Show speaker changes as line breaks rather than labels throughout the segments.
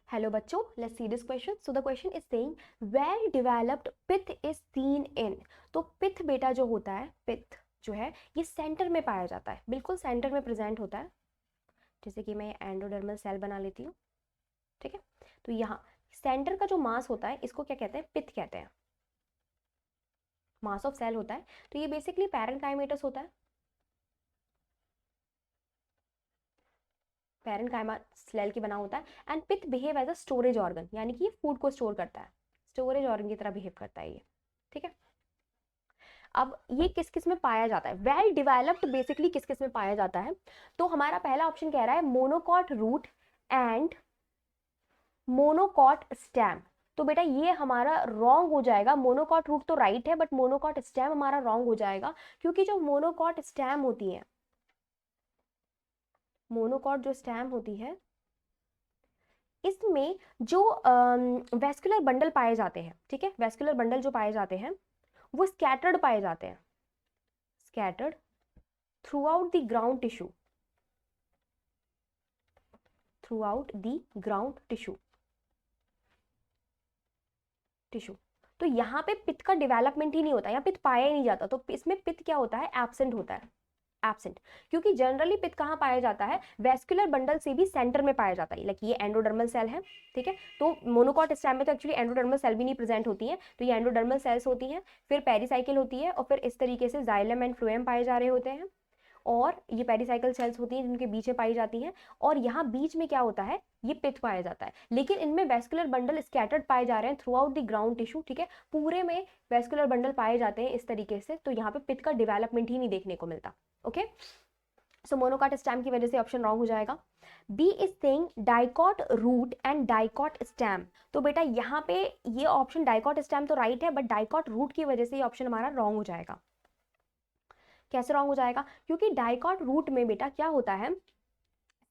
Hello बच्चों, let's see this question. So the question is saying well developed pith is seen in. तो पिथ बेटा जो होता है, पिथ जो है ये सेंटर में पाया जाता है, बिल्कुल सेंटर में प्रेजेंट होता है. जैसे कि मैं एंडोडर्मल सेल बना लेती हूँ, ठीक है. तो यहाँ सेंटर का जो मास होता है इसको क्या कहते हैं, पिथ कहते हैं. मास ऑफ सेल होता है. तो ये बेसिकली पैरेनकाइमेटस होता है. पैरेनकाइमा सेल की बना होता है. And pith behave as a storage organ, यानी कि ये फूड को स्टोर करता है, स्टोरेज ऑर्गन की तरह बिहेव करता है ये, ठीक है. अब ये किस किस में पाया जाता है, वेल डिवेलप्ड बेसिकली किस किस में पाया जाता है. तो हमारा पहला ऑप्शन कह रहा है monocot root and monocot stem. तो बेटा ये हमारा रॉन्ग हो जाएगा. मोनोकॉट रूट तो राइट है, बट मोनोकॉट स्टेम हमारा रॉन्ग हो जाएगा, क्योंकि जो मोनोकॉट स्टेम होती है, मोनोकॉट जो स्टेम होती है, इसमें जो वेस्कुलर बंडल पाए जाते हैं, ठीक है, वेस्कुलर बंडल जो पाए जाते हैं वो स्कैटर्ड पाए जाते हैं, scattered through out the ground tissue, through out the ground tissue. तो यहाँ पे पित्त का डेवलपमेंट ही नहीं होता, यहाँ पित्त पाया ही नहीं जाता. तो इसमें पित्त क्या होता है, एब्सेंट होता है, एब्सेंट. क्योंकि जनरली पित्त कहाँ पाया जाता है, वेस्कुलर बंडल से भी सेंटर में पाया जाता है. लाइक ये एंडोडर्मल सेल है, ठीक है. तो मोनोकॉट स्टेम में तो एक्चुअली एंडोडर्मल सेल भी नहीं प्रेजेंट होती है. तो ये एंडोडर्मल सेल्स होती हैं, फिर पेरिसाइकिल होती है, और फिर इस तरीके से जाइलम एंड फ्लोएम पाए जा रहे होते हैं, और ये पेरिसाइकिल सेल्स होती हैं जिनके बीच में पाई जाती हैं. और यहाँ बीच में क्या होता है, ये पित्त पाया जाता है. लेकिन इनमें वेस्कुलर बंडल स्कैटर्ड पाए जा रहे हैं through out the ground tissue, ठीक है. पूरे में वेस्कुलर बंडल पाए जाते हैं इस तरीके से. तो यहाँ पे पित्त का डेवलपमेंट ही नहीं देखने को मिलता. ओके, सो मोनोकॉट स्टेम की वजह से ऑप्शन रॉन्ग हो जाएगा. B is saying dicot root and dicot stem. तो बेटा यहाँ पे ये ऑप्शन डाइकॉट स्टेम तो राइट है, बट डाइकॉट रूट की वजह से ये ऑप्शन हमारा रॉन्ग हो जाएगा. कैसे रॉन्ग हो जाएगा, क्योंकि डाइकॉट रूट में बेटा क्या होता है,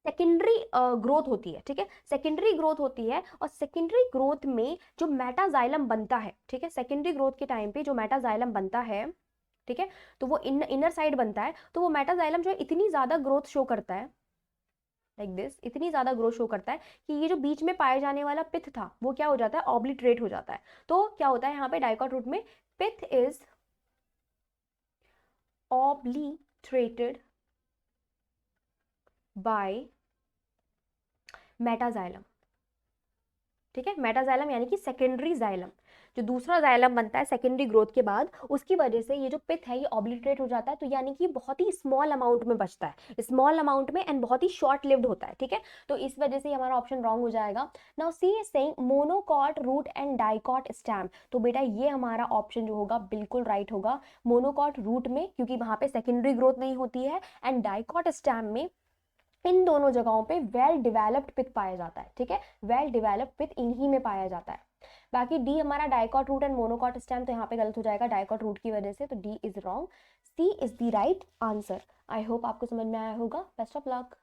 सेकेंडरी ग्रोथ होती है, ठीक है. सेकेंडरी ग्रोथ होती है, और सेकेंडरी ग्रोथ में जो मेटाजाइलम बनता है, ठीक है, सेकेंडरी ग्रोथ के टाइम पे जो मेटाजाइलम बनता है, ठीक है, तो वो इनर साइड बनता है. तो वो मेटाजाइलम जो है इतनी ज्यादा ग्रोथ शो करता है, लाइक दिस, इतनी ज्यादा ग्रोथ शो करता है कि ये जो बीच में पाए जाने वाला पिथ था वो क्या हो जाता है, ऑब्लिटरेट हो जाता है. तो क्या होता है यहाँ पे डाइकॉट रूट में, pith is obliterated by metaxylem, ठीक है. मेटाजाइलम यानी कि सेकेंडरी जाइलम, जो दूसरा जाइलम बनता है सेकेंडरी ग्रोथ के बाद, उसकी वजह से ये जो पिथ है ये ऑब्लिटरेट हो जाता है. तो यानी कि बहुत ही स्मॉल अमाउंट में बचता है, स्मॉल अमाउंट में, एंड बहुत ही शॉर्ट लिव्ड होता है, ठीक है. तो इस वजह से हमारा ऑप्शन रॉन्ग हो जाएगा. Now C is saying monocot root and dicot stem. तो बेटा ये हमारा ऑप्शन जो होगा बिल्कुल राइट होगा. मोनोकॉट रूट में क्योंकि वहां पे सेकेंडरी ग्रोथ नहीं होती है, एंड डाइकॉट स्टेम में इन दोनों जगहों पे वेल डिवेलप्ड पिथ पाया जाता है, ठीक है. वेल डिवेलप्ड पिथ इन्हीं में पाया जाता है. बाकी डी हमारा dicot root and monocot stem, तो यहाँ पे गलत हो जाएगा डाइकॉट रूट की वजह से. तो D is wrong, C is the right answer. I hope आपको समझ में आया होगा. Best of luck.